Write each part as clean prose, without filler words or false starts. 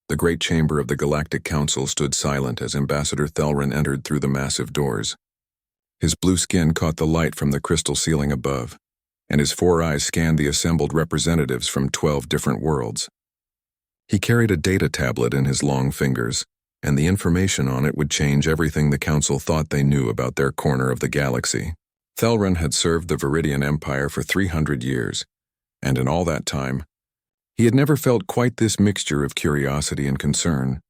The great chamber of the Galactic Council stood silent as Ambassador Thelrin entered through the massive doors. His blue skin caught the light from the crystal ceiling above, and his 4 eyes scanned the assembled representatives from 12 different worlds. He carried a data tablet in his long fingers, and the information on it would change everything the Council thought they knew about their corner of the galaxy. Thelrin had served the Viridian Empire for 300 years, and in all that time, he had never felt quite this mixture of curiosity and concern.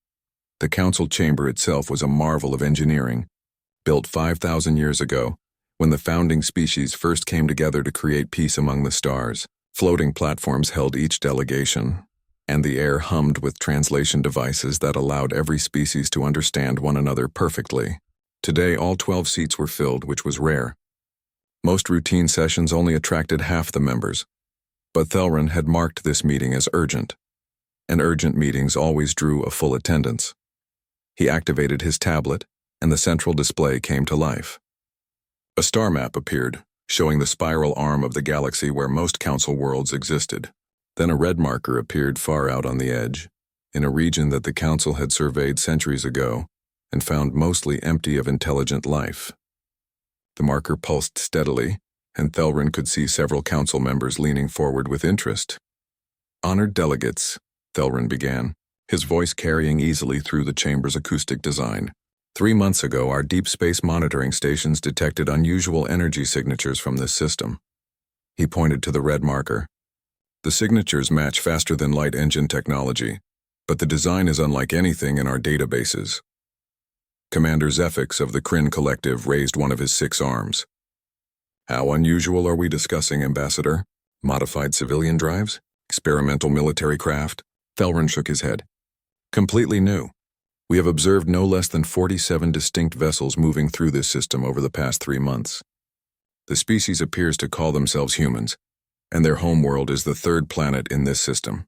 The Council chamber itself was a marvel of engineering, built 5,000 years ago, when the founding species first came together to create peace among the stars. Floating platforms held each delegation, and the air hummed with translation devices that allowed every species to understand one another perfectly. Today, all 12 seats were filled, which was rare. Most routine sessions only attracted half the members, but Thelrin had marked this meeting as urgent, and urgent meetings always drew a full attendance. He activated his tablet, and the central display came to life. A star map appeared, showing the spiral arm of the galaxy where most Council worlds existed. Then a red marker appeared far out on the edge, in a region that the Council had surveyed centuries ago and found mostly empty of intelligent life. The marker pulsed steadily, and Thelrin could see several Council members leaning forward with interest. "Honored delegates," Thelrin began, his voice carrying easily through the chamber's acoustic design. 3 months ago, our deep space monitoring stations detected unusual energy signatures from this system. He pointed to the red marker. The signatures match faster-than-light engine technology, but the design is unlike anything in our databases. Commander Zephyx of the Kryn Collective raised one of his 6 arms. "How unusual are we discussing, Ambassador? Modified civilian drives? Experimental military craft?" Thelrin shook his head. "Completely new. We have observed no less than 47 distinct vessels moving through this system over the past 3 months. The species appears to call themselves humans, and their homeworld is the 3rd planet in this system.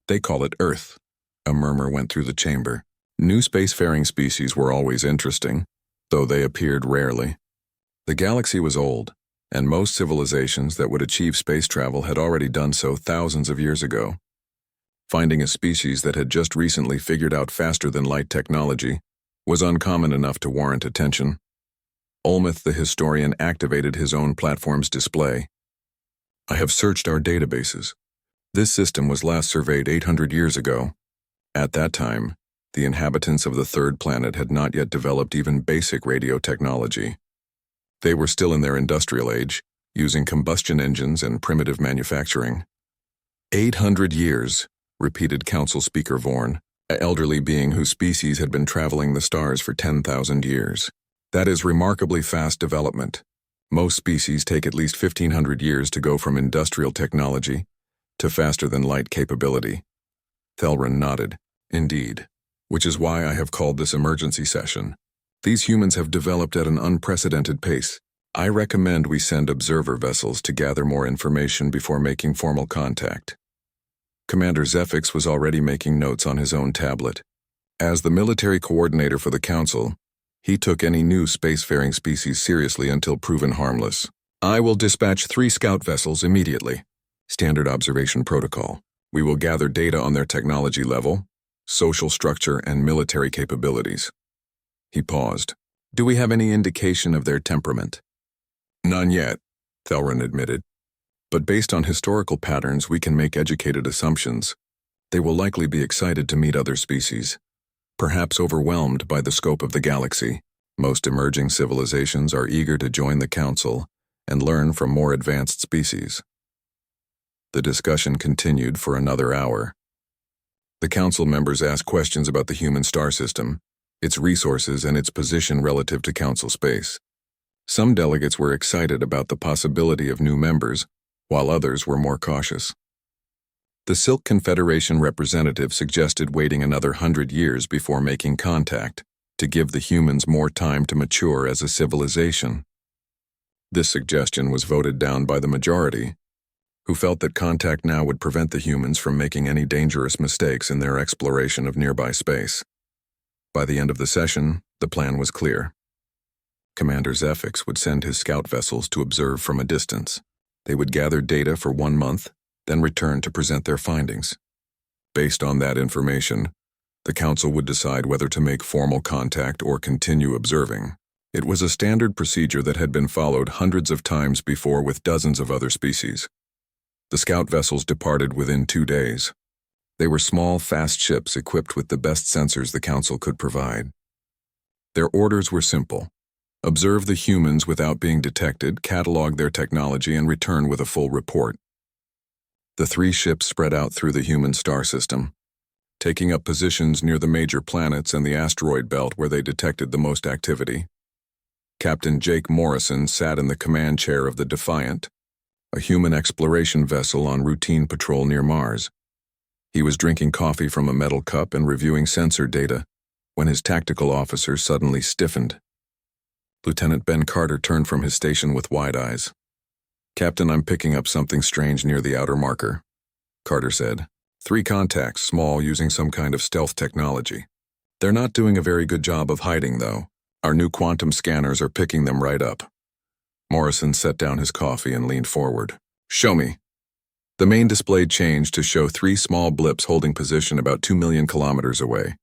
They call it Earth." A murmur went through the chamber. New spacefaring species were always interesting, though they appeared rarely. The galaxy was old, and most civilizations that would achieve space travel had already done so thousands of years ago. Finding a species that had just recently figured out faster-than-light technology was uncommon enough to warrant attention. Olmeth the historian activated his own platform's display. "I have searched our databases. This system was last surveyed 800 years ago. At that time, the inhabitants of the 3rd planet had not yet developed even basic radio technology. They were still in their industrial age, using combustion engines and primitive manufacturing." 800 years, repeated Council Speaker Vorn, an elderly being whose species had been traveling the stars for 10,000 years. "That is remarkably fast development. Most species take at least 1,500 years to go from industrial technology to faster-than-light capability." Thelrin nodded. "Indeed. Which is why I have called this emergency session. These humans have developed at an unprecedented pace. I recommend we send observer vessels to gather more information before making formal contact." Commander Zephyx was already making notes on his own tablet. As the military coordinator for the Council, he took any new spacefaring species seriously until proven harmless. "I will dispatch 3 scout vessels immediately. Standard observation protocol. We will gather data on their technology level, social structure, and military capabilities." He paused. "Do we have any indication of their temperament?" "None yet," Thelrin admitted. "But based on historical patterns, we can make educated assumptions. They will likely be excited to meet other species, perhaps overwhelmed by the scope of the galaxy. Most emerging civilizations are eager to join the Council and learn from more advanced species." The discussion continued for another hour. The Council members asked questions about the human star system, its resources, and its position relative to Council space. Some delegates were excited about the possibility of new members, while others were more cautious. The Silk Confederation representative suggested waiting another 100 years before making contact, to give the humans more time to mature as a civilization. This suggestion was voted down by the majority, who felt that contact now would prevent the humans from making any dangerous mistakes in their exploration of nearby space. By the end of the session, the plan was clear. Commander Zephyx would send his scout vessels to observe from a distance. They would gather data for 1 month, then return to present their findings. Based on that information, The council would decide whether to make formal contact or continue observing. It was a standard procedure that had been followed hundreds of times before with dozens of other species. The scout vessels departed within 2 days. They were small, fast ships equipped with the best sensors the council could provide. Their orders were simple: observe the humans without being detected, catalog their technology, and return with a full report. The 3 ships spread out through the human star system, taking up positions near the major planets and the asteroid belt where they detected the most activity. Captain Jake Morrison sat in the command chair of the Defiant, a human exploration vessel on routine patrol near Mars. He was drinking coffee from a metal cup and reviewing sensor data when his tactical officer suddenly stiffened. Lieutenant Ben Carter turned from his station with wide eyes. "Captain, I'm picking up something strange near the outer marker," Carter said. 3 contacts, small, using some kind of stealth technology. They're not doing a very good job of hiding, though. Our new quantum scanners are picking them right up. Morrison set down his coffee and leaned forward. "Show me." The main display changed to show 3 small blips holding position about 2 million kilometers away.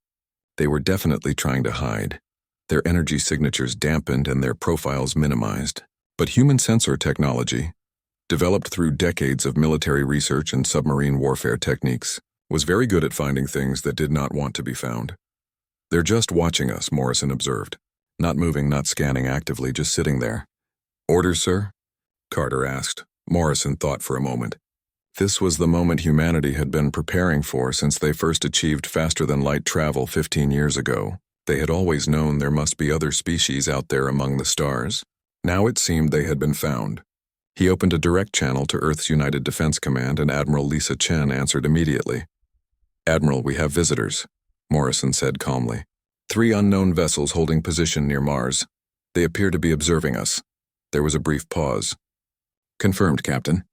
They were definitely trying to hide. Their energy signatures dampened and their profiles minimized. But human sensor technology, developed through decades of military research and submarine warfare techniques, was very good at finding things that did not want to be found. "They're just watching us," Morrison observed. "Not moving, not scanning actively, just sitting there." "Orders, sir?" Carter asked. Morrison thought for a moment. This was the moment humanity had been preparing for since they first achieved faster-than-light travel 15 years ago. They had always known there must be other species out there among the stars. Now it seemed they had been found. He opened a direct channel to Earth's United Defense Command, and Admiral Lisa Chen answered immediately. "Admiral, we have visitors," Morrison said calmly. 3 unknown vessels holding position near Mars. They appear to be observing us." There was a brief pause. "Confirmed, Captain.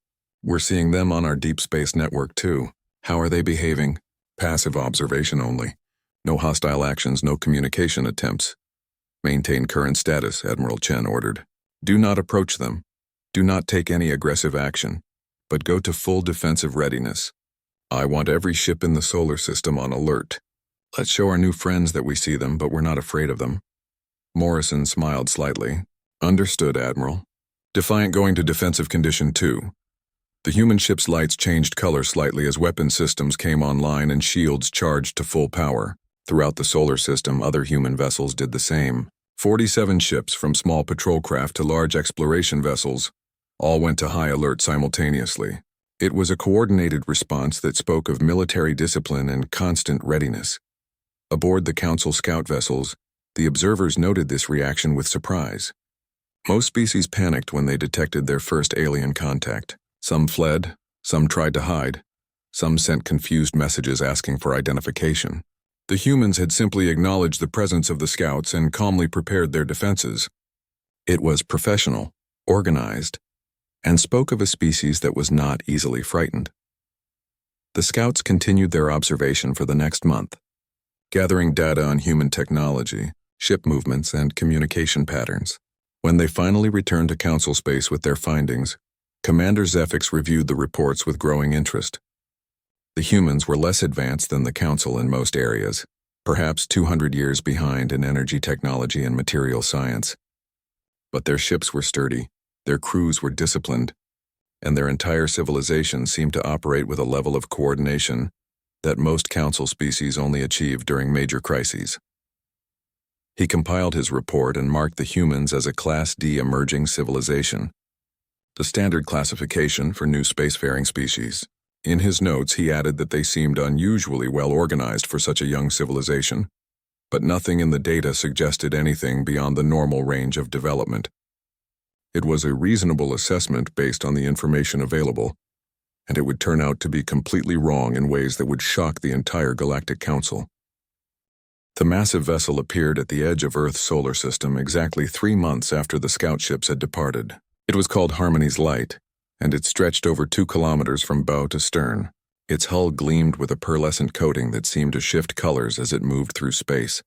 We're seeing them on our deep space network, too. How are they behaving?" "Passive observation only. No hostile actions, no communication attempts." "Maintain current status," Admiral Chen ordered. "Do not approach them. Do not take any aggressive action, but go to full defensive readiness. I want every ship in the solar system on alert. Let's show our new friends that we see them, but we're not afraid of them." Morrison smiled slightly. "Understood, Admiral. Defiant going to defensive condition 2. The human ship's lights changed color slightly as weapon systems came online and shields charged to full power. Throughout the solar system, other human vessels did the same. 47 ships, from small patrol craft to large exploration vessels, all went to high alert simultaneously. It was a coordinated response that spoke of military discipline and constant readiness. Aboard the Council scout vessels, the observers noted this reaction with surprise. Most species panicked when they detected their first alien contact. Some fled, some tried to hide, some sent confused messages asking for identification. The humans had simply acknowledged the presence of the scouts and calmly prepared their defenses. It was professional, organized, and spoke of a species that was not easily frightened. The scouts continued their observation for the next month, gathering data on human technology, ship movements, and communication patterns. When they finally returned to Council space with their findings, Commander Zephyx reviewed the reports with growing interest. The humans were less advanced than the Council in most areas, perhaps 200 years behind in energy technology and material science. But their ships were sturdy, their crews were disciplined, and their entire civilization seemed to operate with a level of coordination that most Council species only achieved during major crises. He compiled his report and marked the humans as a Class D emerging civilization, the standard classification for new spacefaring species. In his notes, he added that they seemed unusually well organized for such a young civilization, but nothing in the data suggested anything beyond the normal range of development. It was a reasonable assessment based on the information available, and it would turn out to be completely wrong in ways that would shock the entire Galactic Council. The massive vessel appeared at the edge of Earth's solar system exactly 3 months after the scout ships had departed. It was called Harmony's Light, and it stretched over 2 kilometers from bow to stern. Its hull gleamed with a pearlescent coating that seemed to shift colors as it moved through space,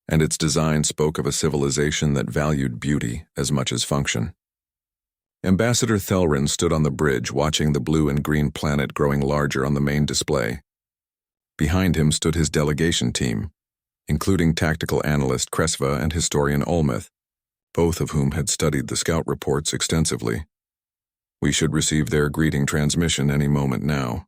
and its design spoke of a civilization that valued beauty as much as function. Ambassador Thelrin stood on the bridge watching the blue and green planet growing larger on the main display. Behind him stood his delegation team, including tactical analyst Kresva and historian Olmeth, both of whom had studied the scout reports extensively. We should receive their greeting transmission any moment now,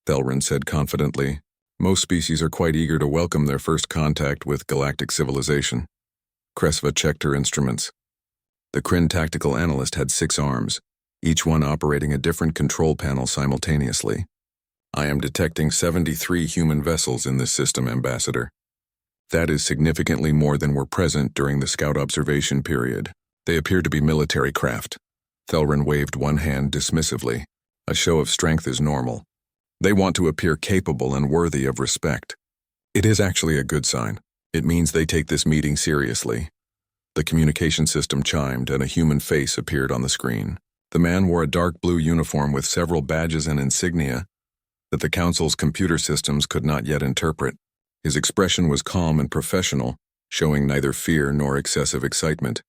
Thelrin said confidently. Most species are quite eager to welcome their first contact with galactic civilization. Kresva checked her instruments. The Kryn tactical analyst had 6 arms, each one operating a different control panel simultaneously. I am detecting 73 human vessels in this system, Ambassador. That is significantly more than were present during the scout observation period. They appear to be military craft. Thelrin waved one hand dismissively. A show of strength is normal. They want to appear capable and worthy of respect. It is actually a good sign. It means they take this meeting seriously. The communication system chimed and a human face appeared on the screen. The man wore a dark blue uniform with several badges and insignia that the Council's computer systems could not yet interpret. His expression was calm and professional, showing neither fear nor excessive excitement.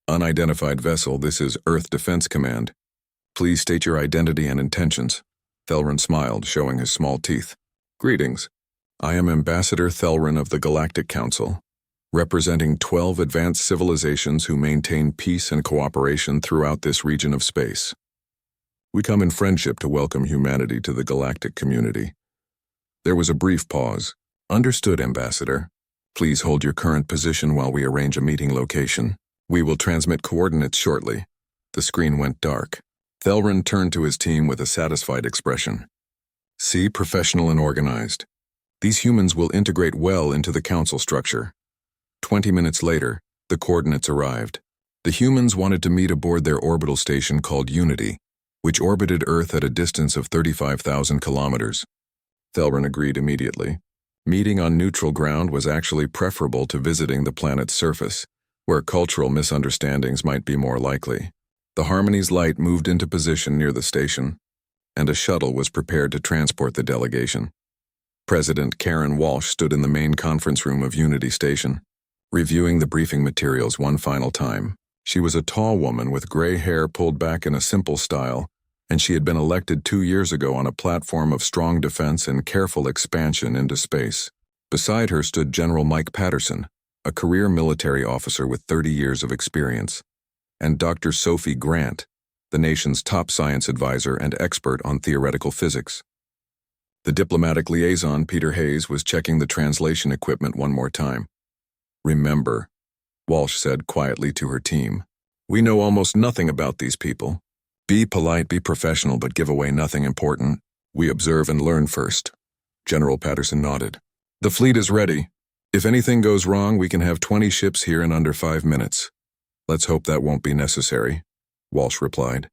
Unidentified vessel, this is Earth Defense Command. Please state your identity and intentions. Thelrin smiled, showing his small teeth. Greetings. I am Ambassador Thelrin of the Galactic Council, representing 12 advanced civilizations who maintain peace and cooperation throughout this region of space. We come in friendship to welcome humanity to the galactic community. There was a brief pause. Understood, Ambassador. Please hold your current position while we arrange a meeting location. We will transmit coordinates shortly. The screen went dark. Thelrin turned to his team with a satisfied expression. See, professional and organized. These humans will integrate well into the council structure. 20 minutes later, the coordinates arrived. The humans wanted to meet aboard their orbital station called Unity, which orbited Earth at a distance of 35,000 kilometers. Thelrin agreed immediately. Meeting on neutral ground was actually preferable to visiting the planet's surface, where cultural misunderstandings might be more likely. The Harmony's light moved into position near the station, and a shuttle was prepared to transport the delegation. President Karen Walsh stood in the main conference room of Unity Station, reviewing the briefing materials one final time. She was a tall woman with gray hair pulled back in a simple style, and she had been elected 2 years ago on a platform of strong defense and careful expansion into space. Beside her stood General Mike Patterson, a career military officer with 30 years of experience, and Dr. Sophie Grant, the nation's top science advisor and expert on theoretical physics. The diplomatic liaison, Peter Hayes, was checking the translation equipment one more time. Remember, Walsh said quietly to her team, we know almost nothing about these people. Be polite, be professional, but give away nothing important. We observe and learn first. General Patterson nodded. The fleet is ready. If anything goes wrong, we can have 20 ships here in under 5 minutes. Let's hope that won't be necessary, Walsh replied.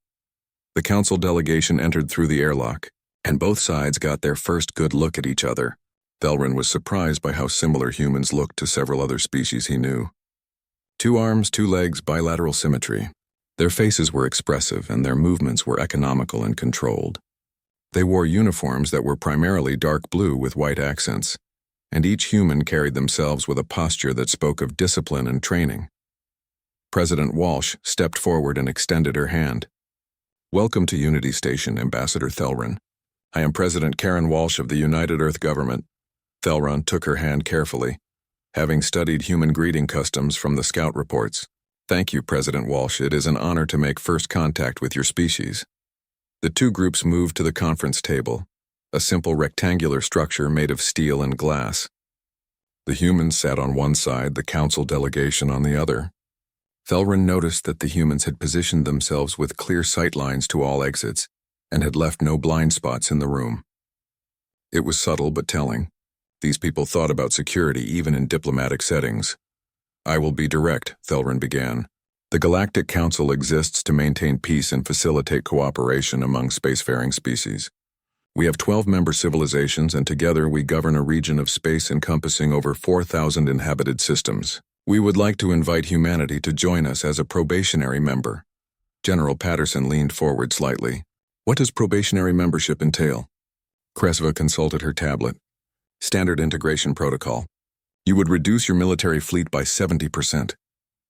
The council delegation entered through the airlock, and both sides got their first good look at each other. Thelrin was surprised by how similar humans looked to several other species he knew. 2 arms, 2 legs, bilateral symmetry. Their faces were expressive and their movements were economical and controlled. They wore uniforms that were primarily dark blue with white accents, and each human carried themselves with a posture that spoke of discipline and training. President Walsh stepped forward and extended her hand. Welcome to Unity Station, Ambassador Thelrin. I am President Karen Walsh of the United Earth Government. Thelrin took her hand carefully, having studied human greeting customs from the scout reports. Thank you, President Walsh. It is an honor to make first contact with your species. The 2 groups moved to the conference table, a simple rectangular structure made of steel and glass. The humans sat on one side, the council delegation on the other. Thelrin noticed that the humans had positioned themselves with clear sight lines to all exits and had left no blind spots in the room. It was subtle but telling. These people thought about security even in diplomatic settings. I will be direct, Thelrin began. The Galactic Council exists to maintain peace and facilitate cooperation among spacefaring species. We have 12 member civilizations, and together we govern a region of space encompassing over 4,000 inhabited systems. We would like to invite humanity to join us as a probationary member. General Patterson leaned forward slightly. What does probationary membership entail? Kresva consulted her tablet. Standard integration protocol. You would reduce your military fleet by 70%,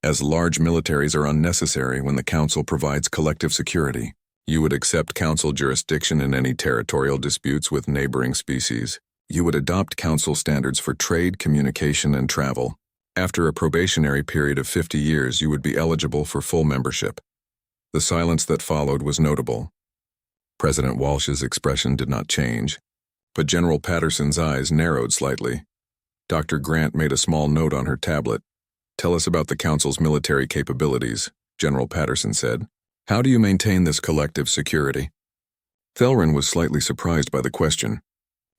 as large militaries are unnecessary when the Council provides collective security. You would accept Council jurisdiction in any territorial disputes with neighboring species. You would adopt council standards for trade, communication, and travel. After a probationary period of 50 years, you would be eligible for full membership. The silence that followed was notable. President Walsh's expression did not change, but General Patterson's eyes narrowed slightly. Dr. Grant made a small note on her tablet. "Tell us about the Council's military capabilities," General Patterson said. "How do you maintain this collective security?" Thelrin was slightly surprised by the question.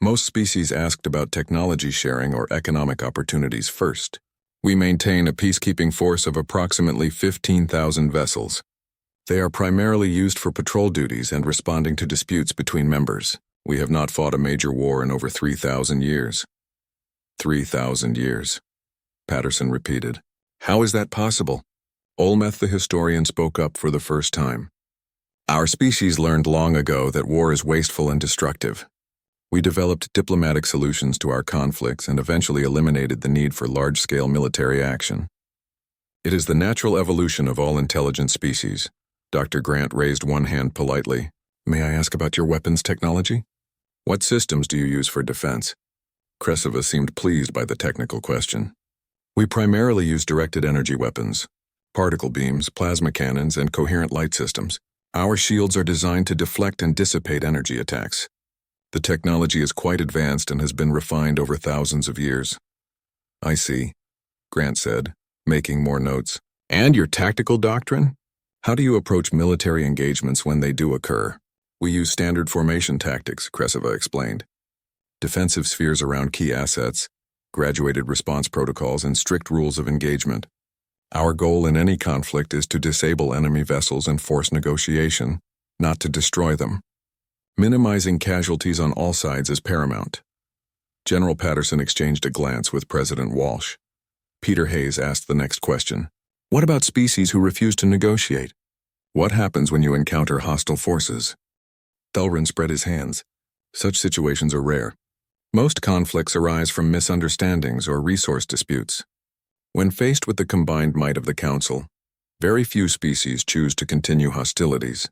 Most species asked about technology sharing or economic opportunities first. "We maintain a peacekeeping force of approximately 15,000 vessels. They are primarily used for patrol duties and responding to disputes between members. We have not fought a major war in over 3,000 years." 3,000 years, Patterson repeated. "How is that possible?" Olmeth the historian spoke up for the first time. "Our species learned long ago that war is wasteful and destructive. We developed diplomatic solutions to our conflicts and eventually eliminated the need for large-scale military action. It is the natural evolution of all intelligent species." Dr. Grant raised one hand politely. "May I ask about your weapons technology? What systems do you use for defense?" Cressova seemed pleased by the technical question. "We primarily use directed energy weapons, particle beams, plasma cannons, and coherent light systems. Our shields are designed to deflect and dissipate energy attacks. The technology is quite advanced and has been refined over thousands of years." "I see," Grant said, making more notes. "And your tactical doctrine? How do you approach military engagements when they do occur?" "We use standard formation tactics," Cressova explained. "Defensive spheres around key assets, graduated response protocols, and strict rules of engagement. Our goal in any conflict is to disable enemy vessels and force negotiation, not to destroy them. Minimizing casualties on all sides is paramount." General Patterson exchanged a glance with President Walsh. Peter Hayes asked the next question. "What about species who refuse to negotiate? What happens when you encounter hostile forces?" Thelrin spread his hands. "Such situations are rare. Most conflicts arise from misunderstandings or resource disputes. When faced with the combined might of the Council, very few species choose to continue hostilities.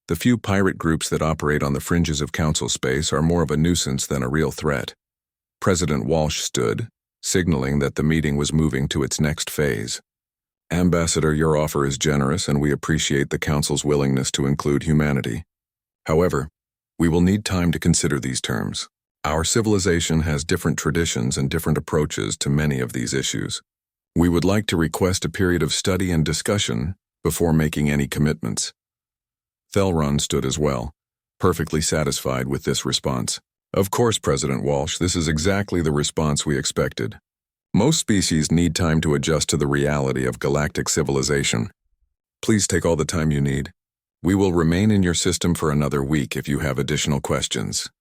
The few pirate groups that operate on the fringes of Council space are more of a nuisance than a real threat." President Walsh stood, signaling that the meeting was moving to its next phase. "Ambassador, your offer is generous and we appreciate the Council's willingness to include humanity. However, we will need time to consider these terms. Our civilization has different traditions and different approaches to many of these issues. We would like to request a period of study and discussion before making any commitments." Thelron stood as well, perfectly satisfied with this response. "Of course, President Walsh, this is exactly the response we expected. Most species need time to adjust to the reality of galactic civilization. Please take all the time you need. We will remain in your system for another week if you have additional questions."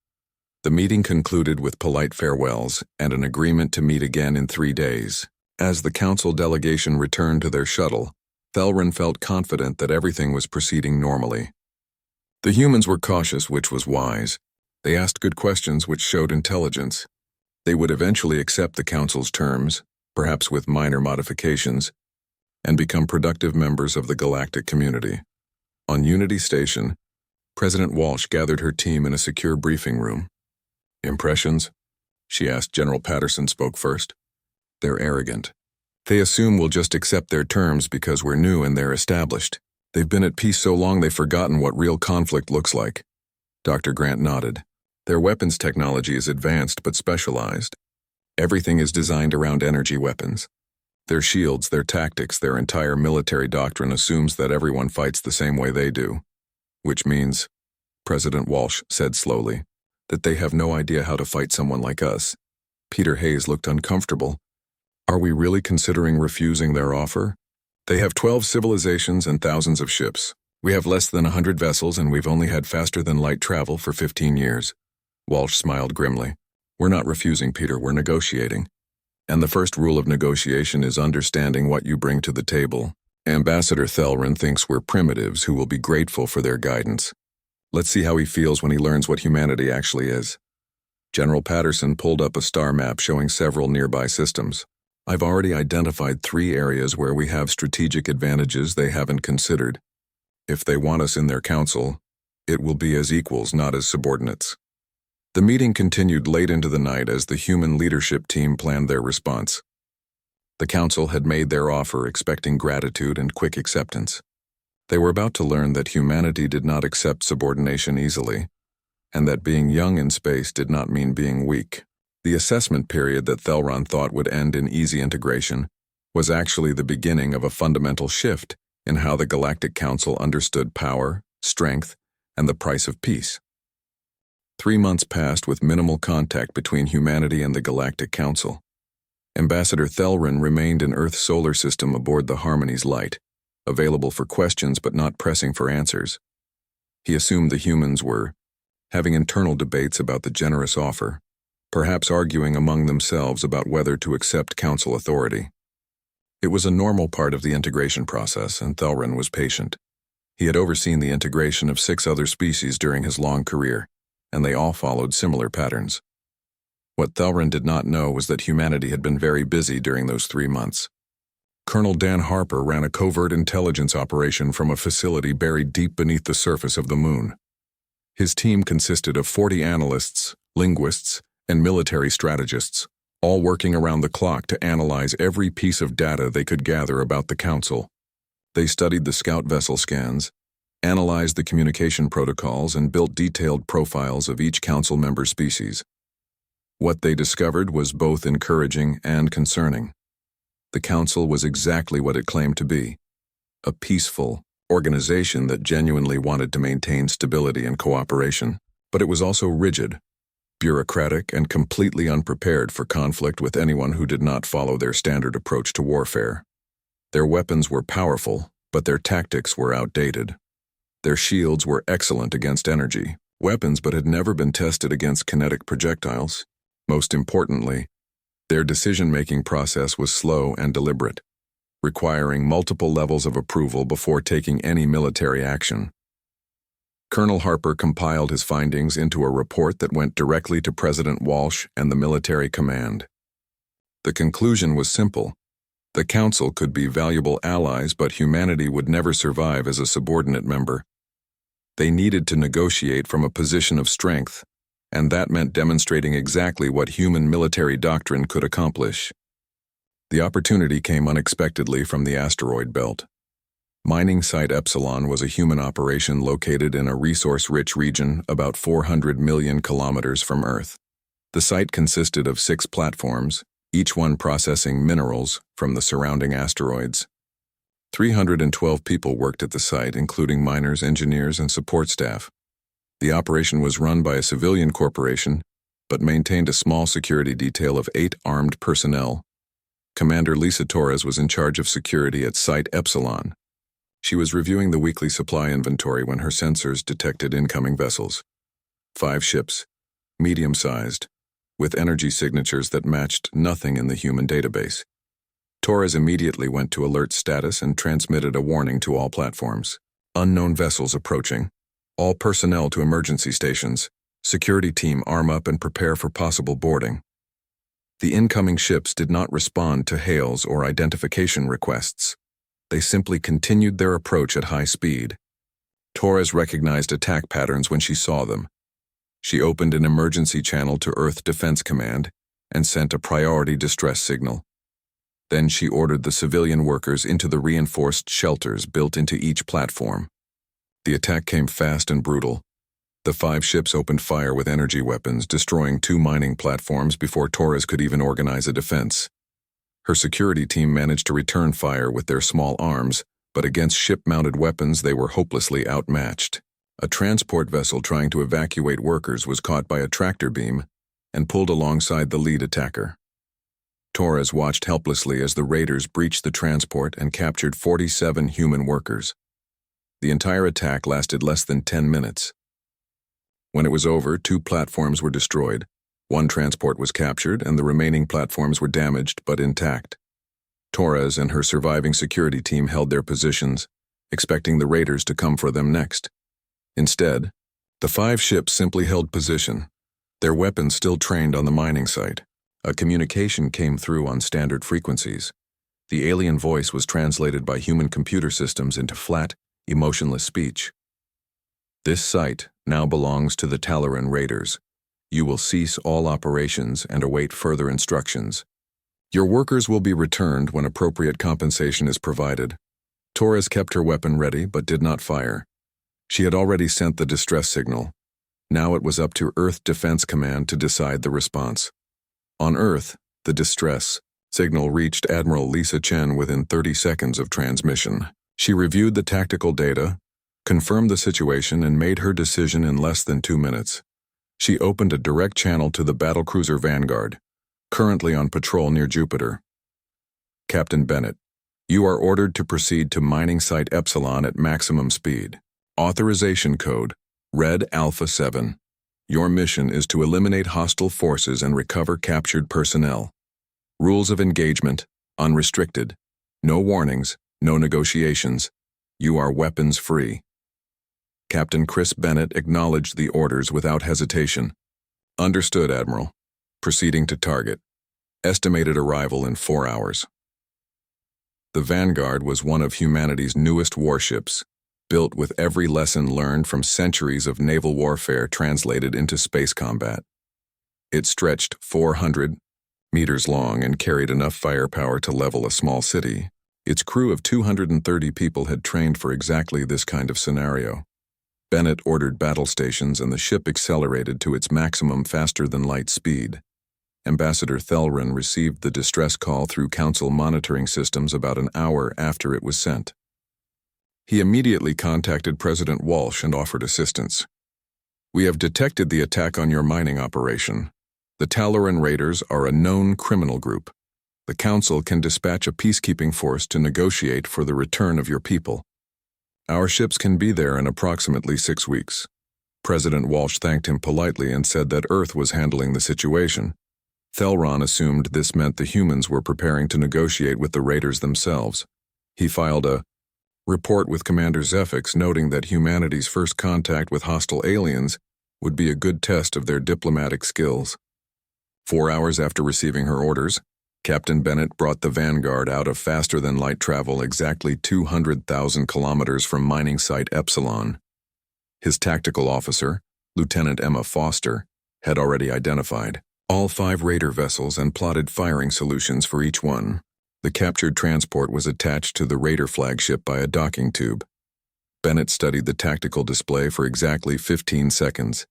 The meeting concluded with polite farewells and an agreement to meet again in 3 days. As the Council delegation returned to their shuttle, Thelrin felt confident that everything was proceeding normally. The humans were cautious, which was wise. They asked good questions which showed intelligence. They would eventually accept the Council's terms, perhaps with minor modifications, and become productive members of the galactic community. On Unity Station, President Walsh gathered her team in a secure briefing room. "Impressions?" she asked. General Patterson spoke first. "They're arrogant. They assume we'll just accept their terms because we're new and they're established. They've been at peace so long they've forgotten what real conflict looks like." Dr. Grant nodded. "Their weapons technology is advanced but specialized. Everything is designed around energy weapons. Their shields, their tactics, their entire military doctrine assumes that everyone fights the same way they do. Which means," President Walsh said slowly, "that they have no idea how to fight someone like us." Peter Hayes looked uncomfortable. "Are we really considering refusing their offer? They have 12 civilizations and thousands of ships. We have less than 100 vessels and we've only had faster-than-light travel for 15 years. Walsh smiled grimly. "We're not refusing, Peter, we're negotiating. And the first rule of negotiation is understanding what you bring to the table. Ambassador Thelrin thinks we're primitives who will be grateful for their guidance. Let's see how he feels when he learns what humanity actually is." General Patterson pulled up a star map showing several nearby systems. "I've already identified 3 areas where we have strategic advantages they haven't considered. If they want us in their council, it will be as equals, not as subordinates." The meeting continued late into the night as the human leadership team planned their response. The council had made their offer expecting gratitude and quick acceptance. They were about to learn that humanity did not accept subordination easily, and that being young in space did not mean being weak. The assessment period that Thelron thought would end in easy integration was actually the beginning of a fundamental shift in how the Galactic Council understood power, strength, and the price of peace. 3 months passed with minimal contact between humanity and the Galactic Council. Ambassador Thelron remained in Earth's solar system aboard the Harmony's light, available for questions but not pressing for answers. He assumed the humans were having internal debates about the generous offer, perhaps arguing among themselves about whether to accept council authority. It was a normal part of the integration process, and Thelron was patient. He had overseen the integration of 6 other species during his long career, and they all followed similar patterns. What Thelron did not know was that humanity had been very busy during those 3 months. Colonel Dan Harper ran a covert intelligence operation from a facility buried deep beneath the surface of the moon. His team consisted of 40 analysts, linguists, and military strategists, all working around the clock to analyze every piece of data they could gather about the Council. They studied the scout vessel scans, analyzed the communication protocols, and built detailed profiles of each Council member species. What they discovered was both encouraging and concerning. The Council was exactly what it claimed to be: a peaceful organization that genuinely wanted to maintain stability and cooperation, but it was also rigid, bureaucratic, and completely unprepared for conflict with anyone who did not follow their standard approach to warfare. Their weapons were powerful, but their tactics were outdated. Their shields were excellent against energy weapons but had never been tested against kinetic projectiles. Most importantly, their decision-making process was slow and deliberate, requiring multiple levels of approval before taking any military action. Colonel Harper compiled his findings into a report that went directly to President Walsh and the military command. The conclusion was simple. The Council could be valuable allies, but humanity would never survive as a subordinate member. They needed to negotiate from a position of strength, and that meant demonstrating exactly what human military doctrine could accomplish. The opportunity came unexpectedly from the asteroid belt. Mining Site Epsilon was a human operation located in a resource-rich region about 400 million kilometers from Earth. The site consisted of 6 platforms, each one processing minerals from the surrounding asteroids. 312 people worked at the site, including miners, engineers, and support staff. The operation was run by a civilian corporation, but maintained a small security detail of 8 armed personnel. Commander Lisa Torres was in charge of security at Site Epsilon. She was reviewing the weekly supply inventory when her sensors detected incoming vessels. 5 ships, medium-sized, with energy signatures that matched nothing in the human database. Torres immediately went to alert status and transmitted a warning to all platforms. Unknown vessels approaching. All personnel to emergency stations. Security team arm up and prepare for possible boarding. The incoming ships did not respond to hails or identification requests. They simply continued their approach at high speed. Torres recognized attack patterns when she saw them. She opened an emergency channel to Earth Defense Command and sent a priority distress signal. Then she ordered the civilian workers into the reinforced shelters built into each platform. The attack came fast and brutal. The 5 ships opened fire with energy weapons, destroying 2 mining platforms before Torres could even organize a defense. Her security team managed to return fire with their small arms, but against ship-mounted weapons they were hopelessly outmatched. A transport vessel trying to evacuate workers was caught by a tractor beam and pulled alongside the lead attacker. Torres watched helplessly as the raiders breached the transport and captured 47 human workers. The entire attack lasted less than 10 minutes. When it was over, 2 platforms were destroyed. 1 transport was captured, and the remaining platforms were damaged but intact. Torres and her surviving security team held their positions, expecting the raiders to come for them next. Instead, the 5 ships simply held position, their weapons still trained on the mining site. A communication came through on standard frequencies. The alien voice was translated by human computer systems into flat, emotionless speech. This site now belongs to the Talaran Raiders. You will cease all operations and await further instructions. Your workers will be returned when appropriate compensation is provided. Torres kept her weapon ready but did not fire. She had already sent the distress signal. Now it was up to Earth Defense Command to decide the response. On Earth, the distress signal reached Admiral Lisa Chen within 30 seconds of transmission. She reviewed the tactical data, confirmed the situation, and made her decision in less than 2 minutes. She opened a direct channel to the battlecruiser Vanguard, currently on patrol near Jupiter. Captain Bennett, you are ordered to proceed to mining site Epsilon at maximum speed. Authorization code, Red Alpha 7. Your mission is to eliminate hostile forces and recover captured personnel. Rules of engagement, unrestricted. No warnings, no negotiations. You are weapons free. Captain Chris Bennett acknowledged the orders without hesitation. Understood, Admiral. Proceeding to target. Estimated arrival in 4 hours. The Vanguard was one of humanity's newest warships, built with every lesson learned from centuries of naval warfare translated into space combat. It stretched 400 meters long and carried enough firepower to level a small city. Its crew of 230 people had trained for exactly this kind of scenario. Bennett ordered battle stations and the ship accelerated to its maximum faster-than-light speed. Ambassador Thelrin received the distress call through Council monitoring systems about an hour after it was sent. He immediately contacted President Walsh and offered assistance. We have detected the attack on your mining operation. The Talaran Raiders are a known criminal group. The Council can dispatch a peacekeeping force to negotiate for the return of your people. Our ships can be there in approximately 6 weeks. President Walsh thanked him politely and said that Earth was handling the situation. Thelron assumed this meant the humans were preparing to negotiate with the Raiders themselves. He filed a report with Commander Zephyx noting that humanity's first contact with hostile aliens would be a good test of their diplomatic skills. 4 hours after receiving her orders, Captain Bennett brought the Vanguard out of faster-than-light travel exactly 200,000 kilometers from mining site Epsilon. His tactical officer, Lieutenant Emma Foster, had already identified all 5 Raider vessels and plotted firing solutions for each one. The captured transport was attached to the Raider flagship by a docking tube. Bennett studied the tactical display for exactly 15 seconds.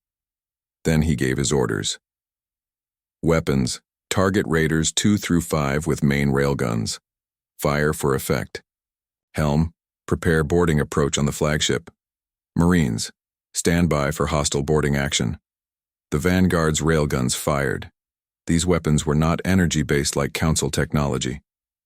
Then he gave his orders. Weapons: target Raiders 2 through 5 with main railguns. Fire for effect. Helm: prepare boarding approach on the flagship. Marines: stand by for hostile boarding action. The Vanguard's railguns fired. These weapons were not energy-based like Council technology.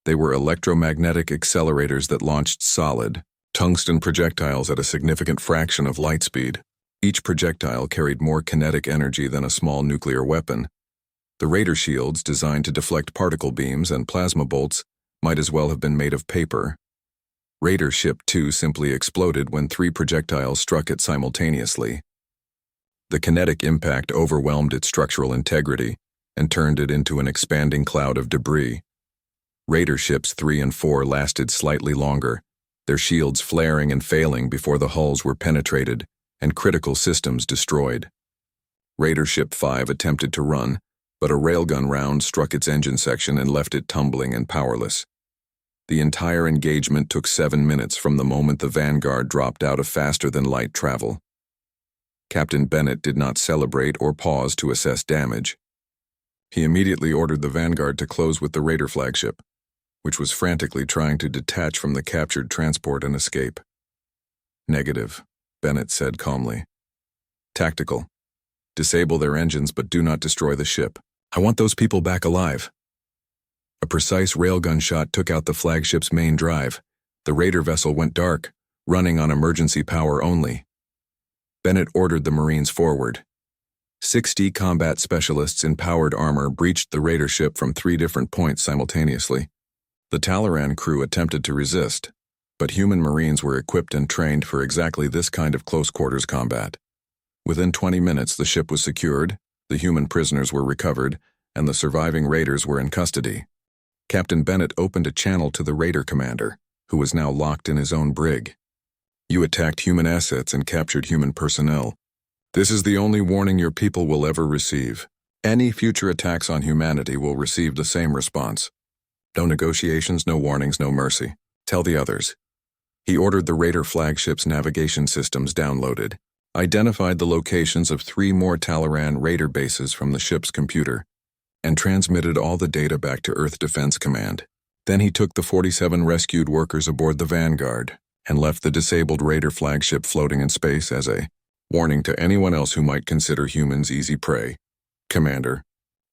They were electromagnetic accelerators that launched solid, tungsten projectiles at a significant fraction of light speed. Each projectile carried more kinetic energy than a small nuclear weapon. The Raider shields, designed to deflect particle beams and plasma bolts, might as well have been made of paper. Raider Ship 2 simply exploded when 3 projectiles struck it simultaneously. The kinetic impact overwhelmed its structural integrity and turned it into an expanding cloud of debris. Raider Ships 3 and 4 lasted slightly longer, their shields flaring and failing before the hulls were penetrated and critical systems destroyed. Raider Ship 5 attempted to run, but a railgun round struck its engine section and left it tumbling and powerless. The entire engagement took 7 minutes from the moment the Vanguard dropped out of faster-than-light travel. Captain Bennett did not celebrate or pause to assess damage. He immediately ordered the Vanguard to close with the Raider flagship, which was frantically trying to detach from the captured transport and escape. Negative, Bennett said calmly. Tactical. Disable their engines but do not destroy the ship. I want those people back alive. A precise railgun shot took out the flagship's main drive. The Raider vessel went dark, running on emergency power only. Bennett ordered the Marines forward. 60 combat specialists in powered armor breached the Raider ship from 3 different points simultaneously. The Talaran crew attempted to resist, but human Marines were equipped and trained for exactly this kind of close-quarters combat. Within 20 minutes, the ship was secured, the human prisoners were recovered, and the surviving Raiders were in custody. Captain Bennett opened a channel to the Raider commander, who was now locked in his own brig. You attacked human assets and captured human personnel. This is the only warning your people will ever receive. Any future attacks on humanity will receive the same response. No negotiations, no warnings, no mercy. Tell the others. He ordered the Raider flagship's navigation systems downloaded, identified the locations of 3 more Talaran Raider bases from the ship's computer, and transmitted all the data back to Earth Defense Command. Then he took the 47 rescued workers aboard the Vanguard and left the disabled Raider flagship floating in space as a warning to anyone else who might consider humans easy prey. Commander.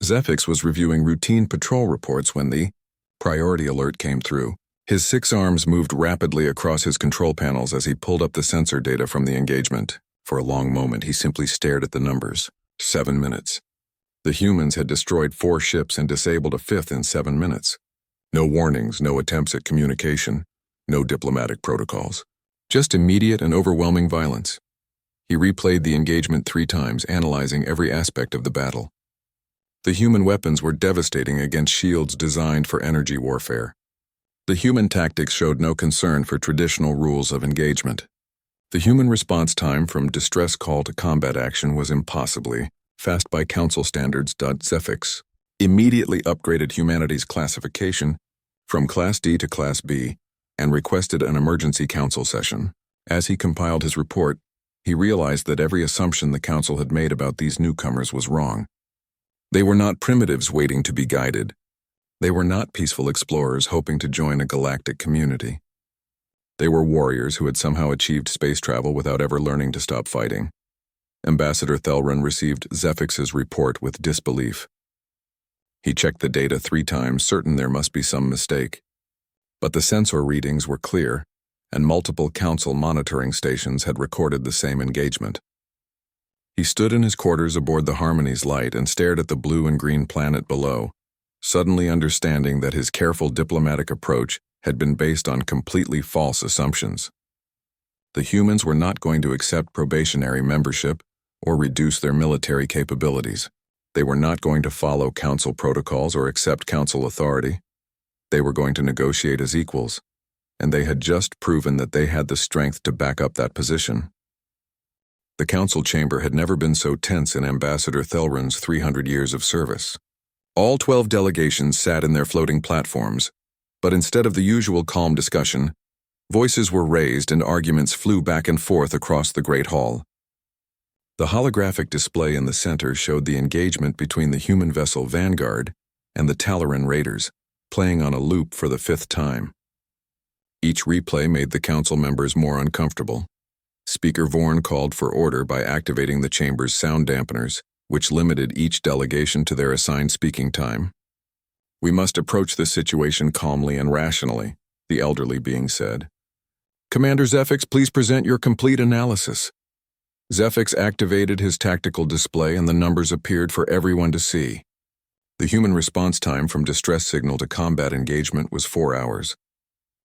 Zefix was reviewing routine patrol reports when the priority alert came through. His 6 arms moved rapidly across his control panels as he pulled up the sensor data from the engagement. For a long moment, he simply stared at the numbers. 7 minutes. The humans had destroyed 4 ships and disabled a 5th in 7 minutes. No warnings, no attempts at communication, no diplomatic protocols. Just immediate and overwhelming violence. He replayed the engagement 3 times, analyzing every aspect of the battle. The human weapons were devastating against shields designed for energy warfare. The human tactics showed no concern for traditional rules of engagement. The human response time from distress call to combat action was impossibly fast by Council standards. Zefix immediately upgraded humanity's classification from Class D to Class B and requested an emergency council session. As he compiled his report, he realized that every assumption the council had made about these newcomers was wrong. They were not primitives waiting to be guided. They were not peaceful explorers hoping to join a galactic community. They were warriors who had somehow achieved space travel without ever learning to stop fighting. Ambassador Thelrin received Zefix's report with disbelief. He checked the data 3 times, certain there must be some mistake. But the sensor readings were clear, and multiple council monitoring stations had recorded the same engagement. He stood in his quarters aboard the Harmony's light and stared at the blue and green planet below, suddenly understanding that his careful diplomatic approach had been based on completely false assumptions. The humans were not going to accept probationary membership or reduce their military capabilities. They were not going to follow council protocols or accept council authority. They were going to negotiate as equals, and they had just proven that they had the strength to back up that position. The council chamber had never been so tense in Ambassador Thelrin's 300 years of service. All 12 delegations sat in their floating platforms, but instead of the usual calm discussion, voices were raised and arguments flew back and forth across the Great Hall. The holographic display in the center showed the engagement between the human vessel Vanguard and the Talaran Raiders, playing on a loop for the 5th time. Each replay made the council members more uncomfortable. Speaker Vorn called for order by activating the chamber's sound dampeners, which limited each delegation to their assigned speaking time. "We must approach this situation calmly and rationally," the elderly being said. "Commander Zefix, please present your complete analysis." Zefix activated his tactical display and the numbers appeared for everyone to see. The human response time from distress signal to combat engagement was 4 hours.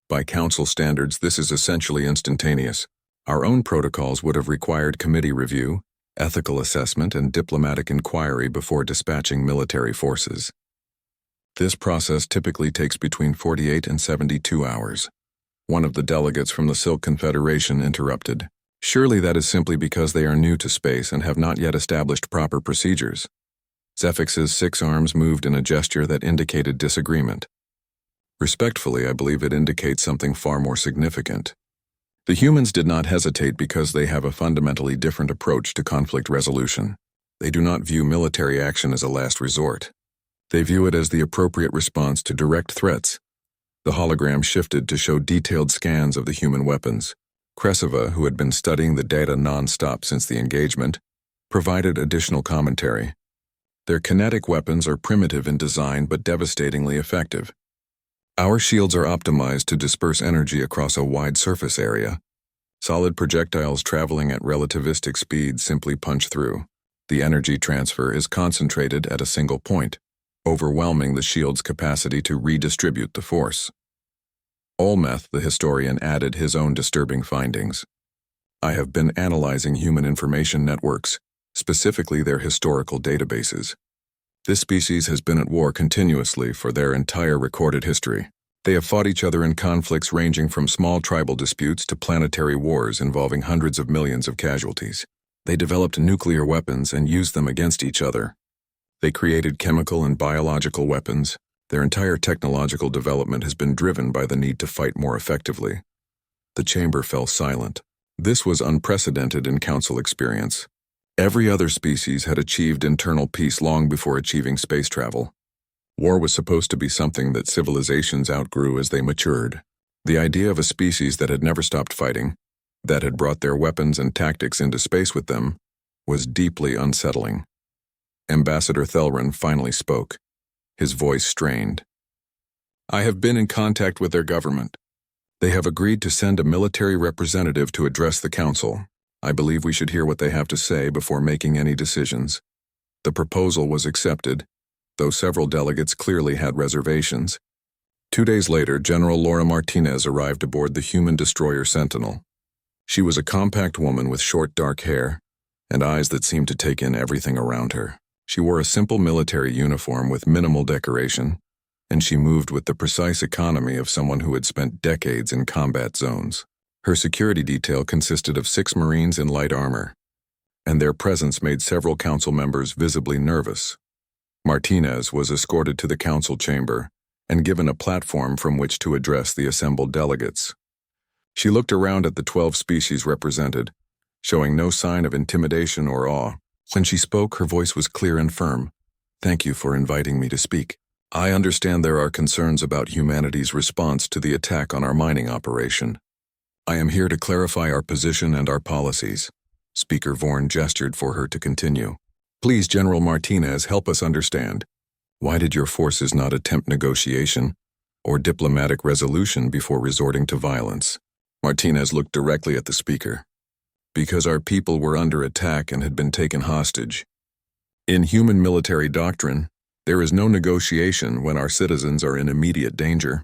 By council standards, this is essentially instantaneous. Our own protocols would have required committee review, ethical assessment, and diplomatic inquiry before dispatching military forces. This process typically takes between 48 and 72 hours. One of the delegates from the Silk Confederation interrupted. "Surely that is simply because they are new to space and have not yet established proper procedures." Zefix's 6 arms moved in a gesture that indicated disagreement. "Respectfully, I believe it indicates something far more significant. The humans did not hesitate because they have a fundamentally different approach to conflict resolution. They do not view military action as a last resort. They view it as the appropriate response to direct threats." The hologram shifted to show detailed scans of the human weapons. Kresova, who had been studying the data non-stop since the engagement, provided additional commentary. "Their kinetic weapons are primitive in design but devastatingly effective. Our shields are optimized to disperse energy across a wide surface area. Solid projectiles traveling at relativistic speeds simply punch through. The energy transfer is concentrated at a single point, overwhelming the shield's capacity to redistribute the force." Olmeth, the historian, added his own disturbing findings. "I have been analyzing human information networks, specifically their historical databases. This species has been at war continuously for their entire recorded history. They have fought each other in conflicts ranging from small tribal disputes to planetary wars involving hundreds of millions of casualties. They developed nuclear weapons and used them against each other. They created chemical and biological weapons. Their entire technological development has been driven by the need to fight more effectively. The chamber fell silent. This was unprecedented in Council experience. Every other species had achieved internal peace long before achieving space travel. War was supposed to be something that civilizations outgrew as they matured. The idea of a species that had never stopped fighting, that had brought their weapons and tactics into space with them, was deeply unsettling. Ambassador Thelrin finally spoke, his voice strained. I have been in contact with their government. They have agreed to send a military representative to address the Council. I believe we should hear what they have to say before making any decisions. The proposal was accepted, though several delegates clearly had reservations. 2 days later, General Laura Martinez arrived aboard the human destroyer Sentinel. She was a compact woman with short dark hair and eyes that seemed to take in everything around her. She wore a simple military uniform with minimal decoration, and she moved with the precise economy of someone who had spent decades in combat zones. Her security detail consisted of 6 Marines in light armor, and their presence made several council members visibly nervous. Martinez was escorted to the council chamber and given a platform from which to address the assembled delegates. She looked around at the 12 species represented, showing no sign of intimidation or awe. When she spoke, her voice was clear and firm. Thank you for inviting me to speak. I understand there are concerns about humanity's response to the attack on our mining operation. I am here to clarify our position and our policies. Speaker Vorn gestured for her to continue. Please, General Martinez, help us understand. Why did your forces not attempt negotiation or diplomatic resolution before resorting to violence? Martinez looked directly at the speaker. Because our people were under attack and had been taken hostage. In human military doctrine, there is no negotiation when our citizens are in immediate danger.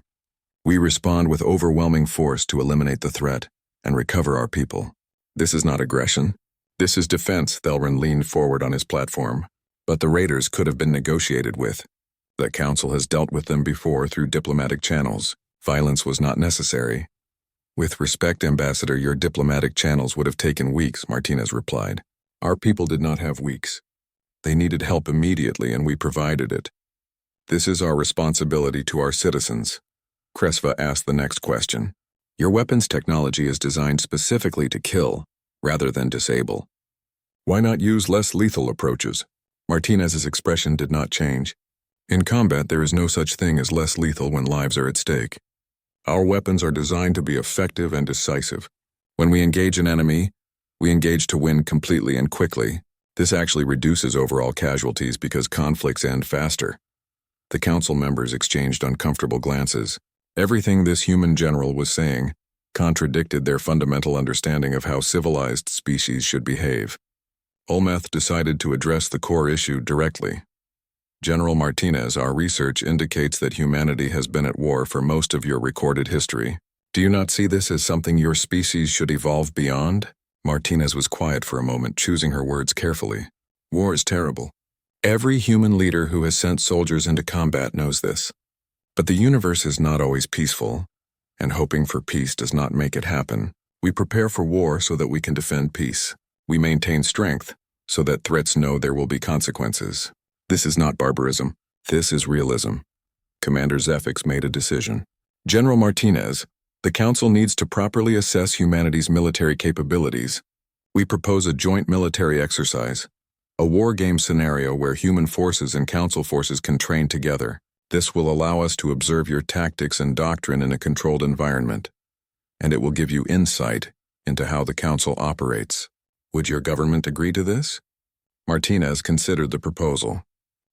We respond with overwhelming force to eliminate the threat and recover our people. This is not aggression. This is defense. Thelrin leaned forward on his platform. But the raiders could have been negotiated with. The Council has dealt with them before through diplomatic channels. Violence was not necessary. With respect, Ambassador, your diplomatic channels would have taken weeks, Martinez replied. Our people did not have weeks. They needed help immediately, and we provided it. This is our responsibility to our citizens. Kresva asked the next question. Your weapons technology is designed specifically to kill, rather than disable. Why not use less lethal approaches? Martinez's expression did not change. In combat, there is no such thing as less lethal when lives are at stake. Our weapons are designed to be effective and decisive. When we engage an enemy, we engage to win completely and quickly. This actually reduces overall casualties because conflicts end faster. The council members exchanged uncomfortable glances. Everything this human general was saying contradicted their fundamental understanding of how civilized species should behave. Olmeth decided to address the core issue directly. General Martinez, our research indicates that humanity has been at war for most of your recorded history. Do you not see this as something your species should evolve beyond? Martinez was quiet for a moment, choosing her words carefully. War is terrible. Every human leader who has sent soldiers into combat knows this. But the universe is not always peaceful, and hoping for peace does not make it happen. We prepare for war so that we can defend peace. We maintain strength so that threats know there will be consequences. This is not barbarism. This is realism. Commander Zefix made a decision. General Martinez, the Council needs to properly assess humanity's military capabilities. We propose a joint military exercise, a war game scenario where human forces and Council forces can train together. This will allow us to observe your tactics and doctrine in a controlled environment, and it will give you insight into how the Council operates. Would your government agree to this? Martinez considered the proposal.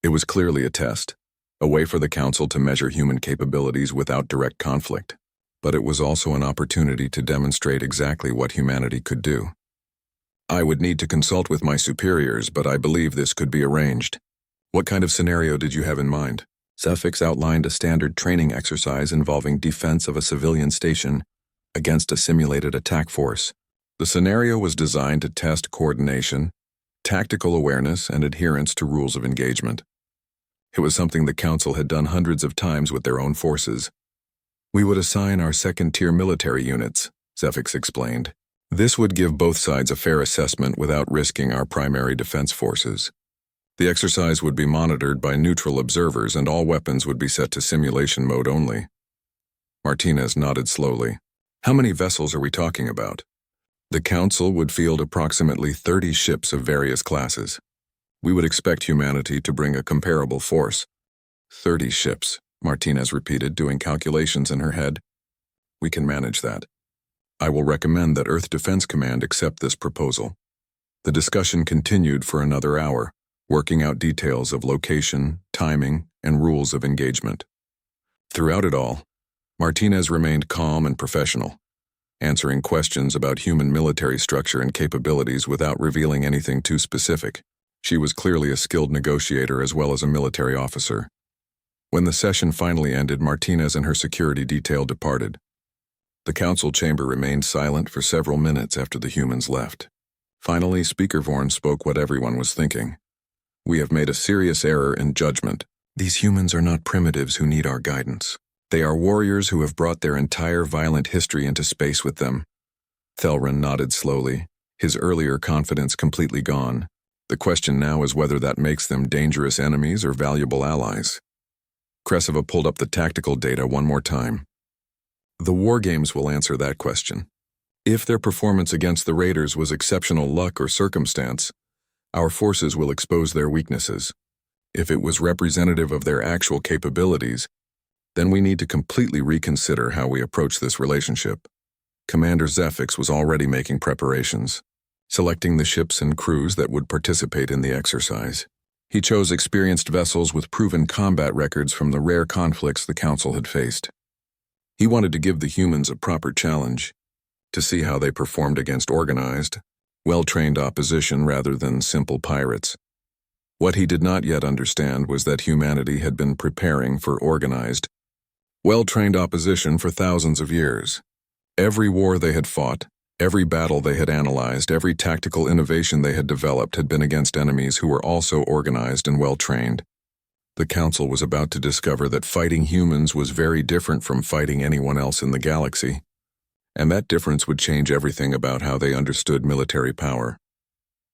It was clearly a test, a way for the Council to measure human capabilities without direct conflict. But it was also an opportunity to demonstrate exactly what humanity could do. I would need to consult with my superiors, but I believe this could be arranged. What kind of scenario did you have in mind? Zefix outlined a standard training exercise involving defense of a civilian station against a simulated attack force. The scenario was designed to test coordination, tactical awareness, and adherence to rules of engagement. It was something the Council had done hundreds of times with their own forces. We would assign our second-tier military units, Zefix explained. This would give both sides a fair assessment without risking our primary defense forces. The exercise would be monitored by neutral observers and all weapons would be set to simulation mode only. Martinez nodded slowly. How many vessels are we talking about? The Council would field approximately 30 ships of various classes. We would expect humanity to bring a comparable force. 30 ships, Martinez repeated, doing calculations in her head. We can manage that. I will recommend that Earth Defense Command accept this proposal. The discussion continued for another hour, working out details of location, timing, and rules of engagement. Throughout it all, Martinez remained calm and professional, answering questions about human military structure and capabilities without revealing anything too specific. She was clearly a skilled negotiator as well as a military officer. When the session finally ended, Martinez and her security detail departed. The council chamber remained silent for several minutes after the humans left. Finally, Speaker Vorn spoke what everyone was thinking. We have made a serious error in judgment. These humans are not primitives who need our guidance. They are warriors who have brought their entire violent history into space with them. Thelrin nodded slowly, his earlier confidence completely gone. The question now is whether that makes them dangerous enemies or valuable allies. Kresova pulled up the tactical data one more time. The war games will answer that question. If their performance against the raiders was exceptional luck or circumstance, our forces will expose their weaknesses. If it was representative of their actual capabilities, then we need to completely reconsider how we approach this relationship. Commander Zephyx was already making preparations, selecting the ships and crews that would participate in the exercise. He chose experienced vessels with proven combat records from the rare conflicts the Council had faced. He wanted to give the humans a proper challenge, to see how they performed against organized, well-trained opposition rather than simple pirates. What he did not yet understand was that humanity had been preparing for organized, well-trained opposition for thousands of years. Every war they had fought, every battle they had analyzed, every tactical innovation they had developed had been against enemies who were also organized and well-trained. The Council was about to discover that fighting humans was very different from fighting anyone else in the galaxy, and that difference would change everything about how they understood military power.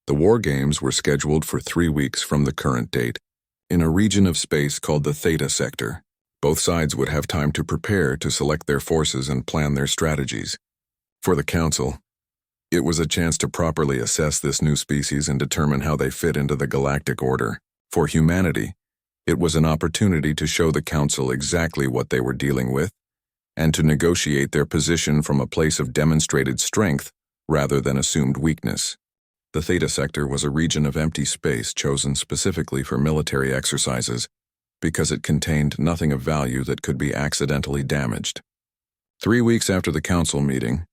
The war games were scheduled for 3 weeks from the current date, in a region of space called the Theta Sector. Both sides would have time to prepare to select their forces and plan their strategies. For the Council, it was a chance to properly assess this new species and determine how they fit into the galactic order. For humanity, it was an opportunity to show the Council exactly what they were dealing with, and to negotiate their position from a place of demonstrated strength rather than assumed weakness. The Theta Sector was a region of empty space chosen specifically for military exercises because it contained nothing of value that could be accidentally damaged. 3 weeks after the Council meeting,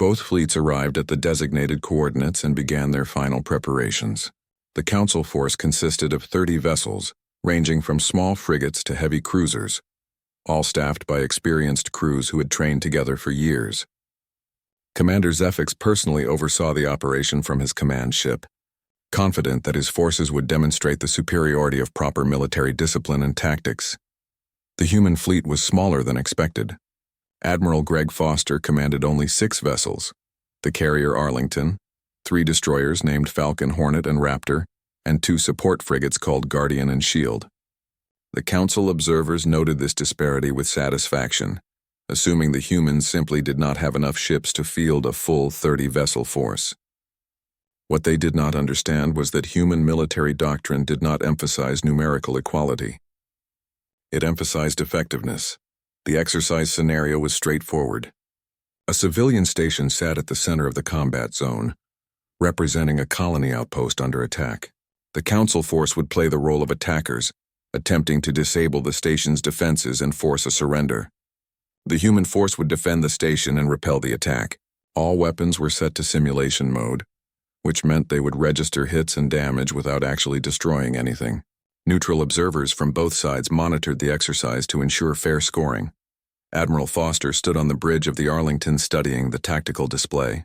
both fleets arrived at the designated coordinates and began their final preparations. The Council force consisted of 30 vessels, ranging from small frigates to heavy cruisers, all staffed by experienced crews who had trained together for years. Commander Zephyx personally oversaw the operation from his command ship, confident that his forces would demonstrate the superiority of proper military discipline and tactics. The human fleet was smaller than expected. Admiral Greg Foster commanded only 6 vessels, the carrier Arlington, 3 destroyers named Falcon, Hornet, and Raptor, and 2 support frigates called Guardian and Shield. The Council observers noted this disparity with satisfaction, assuming the humans simply did not have enough ships to field a full 30-vessel force. What they did not understand was that human military doctrine did not emphasize numerical equality. It emphasized effectiveness. The exercise scenario was straightforward. A civilian station sat at the center of the combat zone, representing a colony outpost under attack. The Council force would play the role of attackers, attempting to disable the station's defenses and force a surrender. The human force would defend the station and repel the attack. All weapons were set to simulation mode, which meant they would register hits and damage without actually destroying anything. Neutral observers from both sides monitored the exercise to ensure fair scoring. Admiral Foster stood on the bridge of the Arlington studying the tactical display.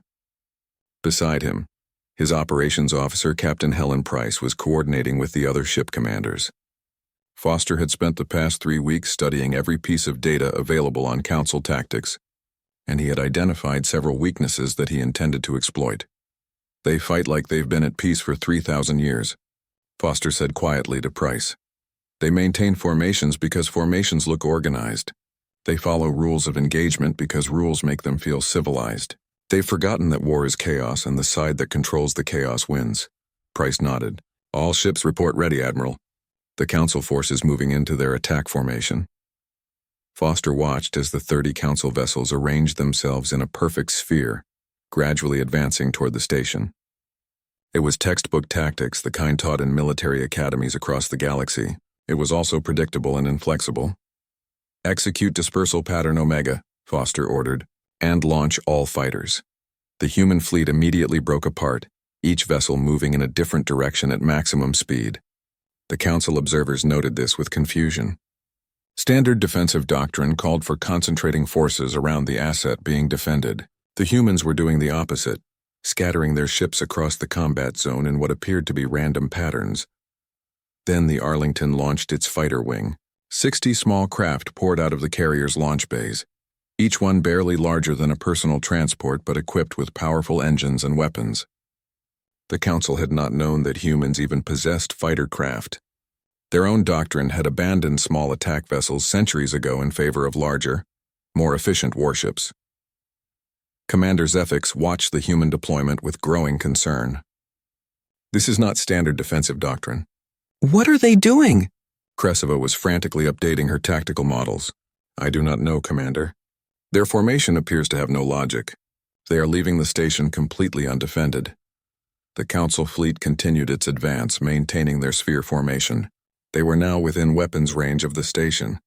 Beside him, his operations officer, Captain Helen Price, was coordinating with the other ship commanders. Foster had spent the past 3 weeks studying every piece of data available on Council tactics, and he had identified several weaknesses that he intended to exploit. "They fight like they've been at peace for 3,000 years, Foster said quietly to Price. "They maintain formations because formations look organized. They follow rules of engagement because rules make them feel civilized. They've forgotten that war is chaos and the side that controls the chaos wins." Price nodded. "All ships report ready, Admiral. The Council forces moving into their attack formation." Foster watched as the 30 Council vessels arranged themselves in a perfect sphere, gradually advancing toward the station. It was textbook tactics, the kind taught in military academies across the galaxy. It was also predictable and inflexible. "Execute dispersal pattern Omega," Foster ordered, "and launch all fighters." The human fleet immediately broke apart, each vessel moving in a different direction at maximum speed. The Council observers noted this with confusion. Standard defensive doctrine called for concentrating forces around the asset being defended. The humans were doing the opposite, scattering their ships across the combat zone in what appeared to be random patterns. Then the Arlington launched its fighter wing. 60 small craft poured out of the carrier's launch bays, each one barely larger than a personal transport but equipped with powerful engines and weapons. The Council had not known that humans even possessed fighter craft. Their own doctrine had abandoned small attack vessels centuries ago in favor of larger, more efficient warships. Commander Zefix watched the human deployment with growing concern. "This is not standard defensive doctrine." "What are they doing?" Cressova was frantically updating her tactical models. "I do not know, Commander. Their formation appears to have no logic. They are leaving the station completely undefended." The Council fleet continued its advance, maintaining their sphere formation. They were now within weapons range of the station.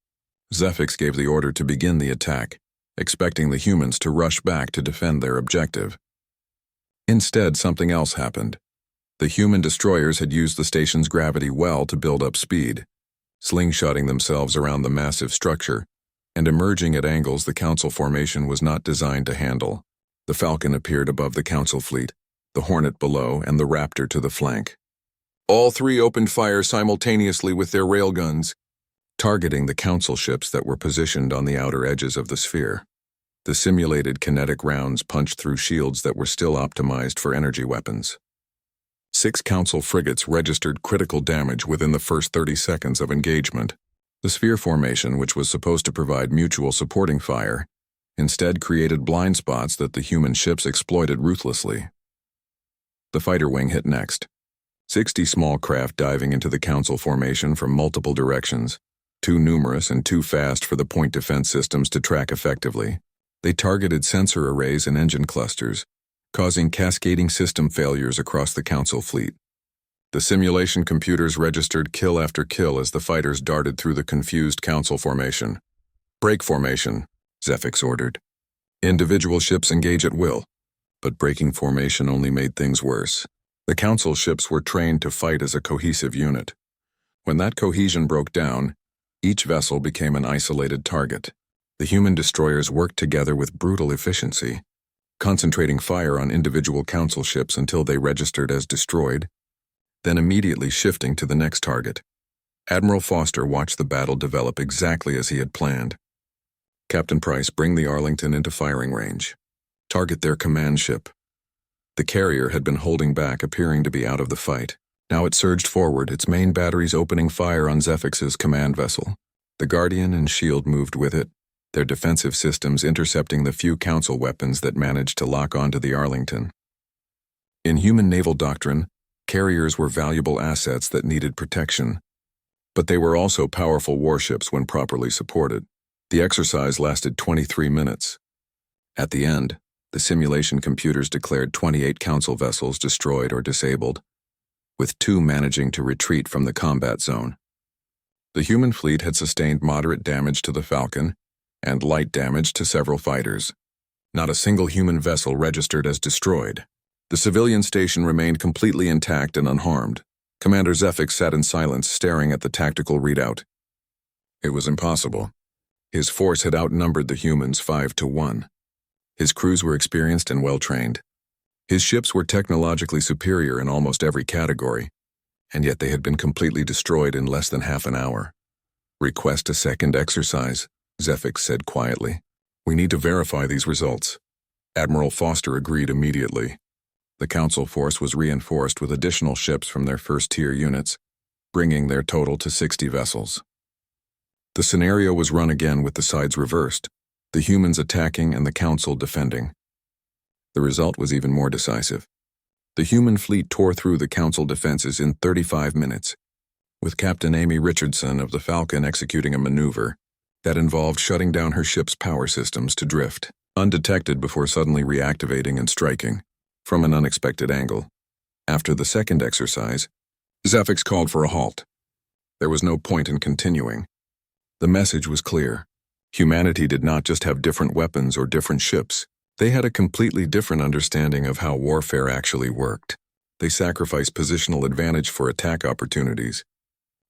Zefix gave the order to begin the attack, expecting the humans to rush back to defend their objective. Instead, something else happened. The human destroyers had used the station's gravity well to build up speed, slingshotting themselves around the massive structure, and emerging at angles the Council formation was not designed to handle. The Falcon appeared above the Council fleet, the Hornet below, and the Raptor to the flank. All three opened fire simultaneously with their railguns, targeting the Council ships that were positioned on the outer edges of the sphere. The simulated kinetic rounds punched through shields that were still optimized for energy weapons. 6 Council frigates registered critical damage within the first 30 seconds of engagement. The sphere formation, which was supposed to provide mutual supporting fire, instead created blind spots that the human ships exploited ruthlessly. The fighter wing hit next. 60 small craft diving into the Council formation from multiple directions, too numerous and too fast for the point defense systems to track effectively. They targeted sensor arrays and engine clusters, causing cascading system failures across the Council fleet. The simulation computers registered kill after kill as the fighters darted through the confused Council formation. "Break formation," Zefix ordered. "Individual ships engage at will," but breaking formation only made things worse. The Council ships were trained to fight as a cohesive unit. When that cohesion broke down, each vessel became an isolated target. The human destroyers worked together with brutal efficiency, concentrating fire on individual Council ships until they registered as destroyed, then immediately shifting to the next target. Admiral Foster watched the battle develop exactly as he had planned. "Captain Price, bring the Arlington into firing range. Target their command ship." The carrier had been holding back, appearing to be out of the fight. Now it surged forward, its main batteries opening fire on Zefix's command vessel. The Guardian and Shield moved with it, their defensive systems intercepting the few Council weapons that managed to lock onto the Arlington. In human naval doctrine, carriers were valuable assets that needed protection, but they were also powerful warships when properly supported. The exercise lasted 23 minutes. At the end, the simulation computers declared 28 Council vessels destroyed or disabled, with 2 managing to retreat from the combat zone. The human fleet had sustained moderate damage to the Falcon and light damage to several fighters. Not a single human vessel registered as destroyed. The civilian station remained completely intact and unharmed. Commander Zefix sat in silence, staring at the tactical readout. It was impossible. His force had outnumbered the humans 5-1. His crews were experienced and well-trained. His ships were technologically superior in almost every category, and yet they had been completely destroyed in less than half an hour. "Request a second exercise," Zefix said quietly. We need to verify these results. Admiral Foster agreed immediately. The Council force was reinforced with additional ships from their first-tier units, bringing their total to 60 vessels. The scenario was run again with the sides reversed, the humans attacking and the Council defending. The result was even more decisive. The human fleet tore through the Council defenses in 35 minutes, with Captain Amy Richardson of the Falcon executing a maneuver that involved shutting down her ship's power systems to drift, undetected before suddenly reactivating and striking, from an unexpected angle. After the second exercise, Zephyx called for a halt. There was no point in continuing. The message was clear. Humanity did not just have different weapons or different ships. They had a completely different understanding of how warfare actually worked. They sacrificed positional advantage for attack opportunities.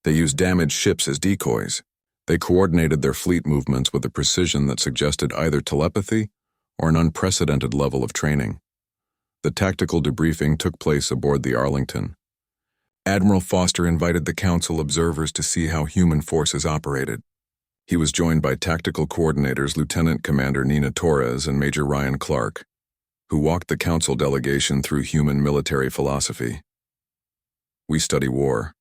They used damaged ships as decoys. They coordinated their fleet movements with a precision that suggested either telepathy or an unprecedented level of training. The tactical debriefing took place aboard the Arlington. Admiral Foster invited the Council observers to see how human forces operated. He was joined by tactical coordinators Lieutenant Commander Nina Torres and Major Ryan Clark, who walked the Council delegation through human military philosophy. "We study war,"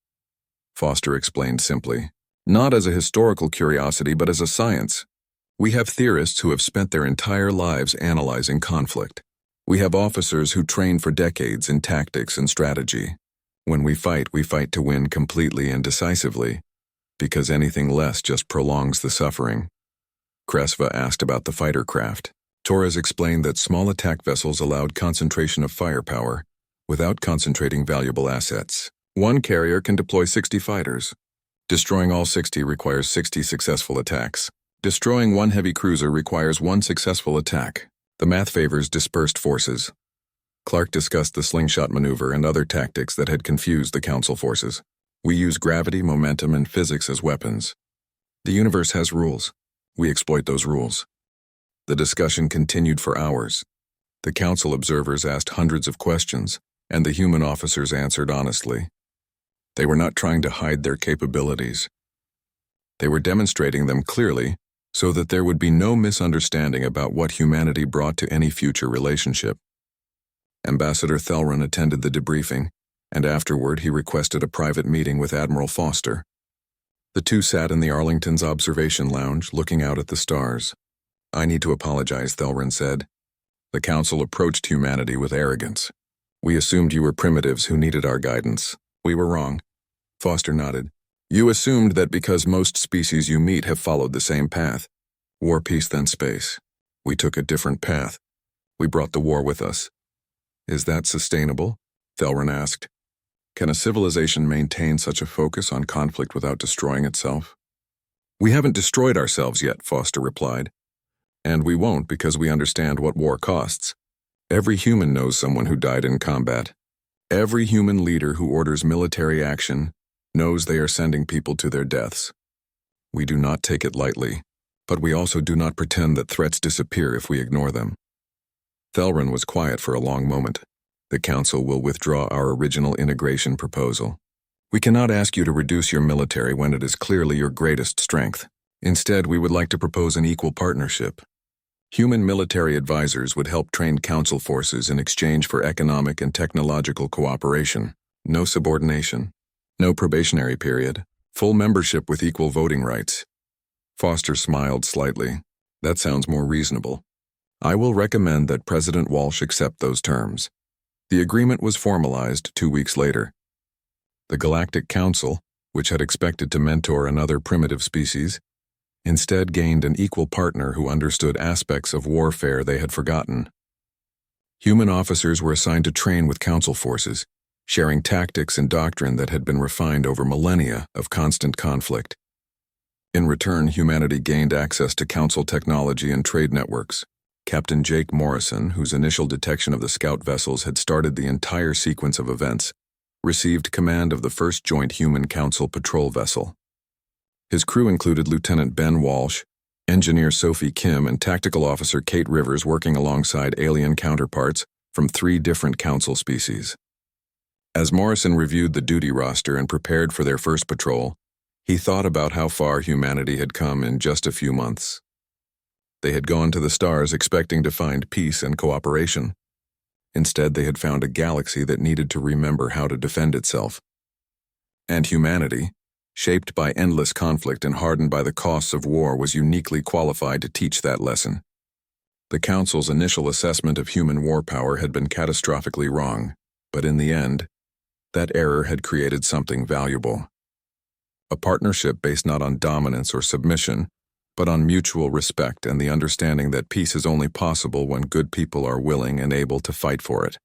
Foster explained simply, "not as a historical curiosity but as a science. We have theorists who have spent their entire lives analyzing conflict. We have officers who train for decades in tactics and strategy. When we fight to win completely and decisively, because anything less just prolongs the suffering." Cresva asked about the fighter craft. Torres explained that small attack vessels allowed concentration of firepower without concentrating valuable assets. One carrier can deploy 60 fighters. Destroying all 60 requires 60 successful attacks. Destroying one heavy cruiser requires one successful attack. The math favors dispersed forces. Clark discussed the slingshot maneuver and other tactics that had confused the Council forces. "We use gravity, momentum, and physics as weapons. The universe has rules. We exploit those rules." The discussion continued for hours. The Council observers asked hundreds of questions, and the human officers answered honestly. They were not trying to hide their capabilities. They were demonstrating them clearly so that there would be no misunderstanding about what humanity brought to any future relationship. Ambassador Thelron attended the debriefing, and afterward he requested a private meeting with Admiral Foster. The two sat in the Arlington's observation lounge, looking out at the stars. "I need to apologize," Thelron said. "The Council approached humanity with arrogance. We assumed you were primitives who needed our guidance. We were wrong." Foster nodded. "You assumed that because most species you meet have followed the same path. War, peace, then space. We took a different path. We brought the war with us." "Is that sustainable?" Thelron asked. "Can a civilization maintain such a focus on conflict without destroying itself?" "We haven't destroyed ourselves yet," Foster replied. "And we won't because we understand what war costs. Every human knows someone who died in combat. Every human leader who orders military action knows they are sending people to their deaths. We do not take it lightly, but we also do not pretend that threats disappear if we ignore them." Thelron was quiet for a long moment. "The Council will withdraw our original integration proposal. We cannot ask you to reduce your military when it is clearly your greatest strength. Instead, we would like to propose an equal partnership. Human military advisors would help train Council forces in exchange for economic and technological cooperation. No subordination. No probationary period. Full membership with equal voting rights." Foster smiled slightly. "That sounds more reasonable. I will recommend that President Walsh accept those terms." The agreement was formalized 2 weeks later. The Galactic Council, which had expected to mentor another primitive species, instead gained an equal partner who understood aspects of warfare they had forgotten. Human officers were assigned to train with Council forces, sharing tactics and doctrine that had been refined over millennia of constant conflict. In return, humanity gained access to Council technology and trade networks. Captain Jake Morrison, whose initial detection of the scout vessels had started the entire sequence of events, received command of the first joint Human Council patrol vessel. His crew included Lieutenant Ben Walsh, Engineer Sophie Kim, and Tactical Officer Kate Rivers, working alongside alien counterparts from 3 different Council species. As Morrison reviewed the duty roster and prepared for their first patrol, he thought about how far humanity had come in just a few months. They had gone to the stars expecting to find peace and cooperation. Instead, they had found a galaxy that needed to remember how to defend itself. And humanity, shaped by endless conflict and hardened by the costs of war, was uniquely qualified to teach that lesson. The Council's initial assessment of human war power had been catastrophically wrong, but in the end, that error had created something valuable. A partnership based not on dominance or submission, but on mutual respect and the understanding that peace is only possible when good people are willing and able to fight for it.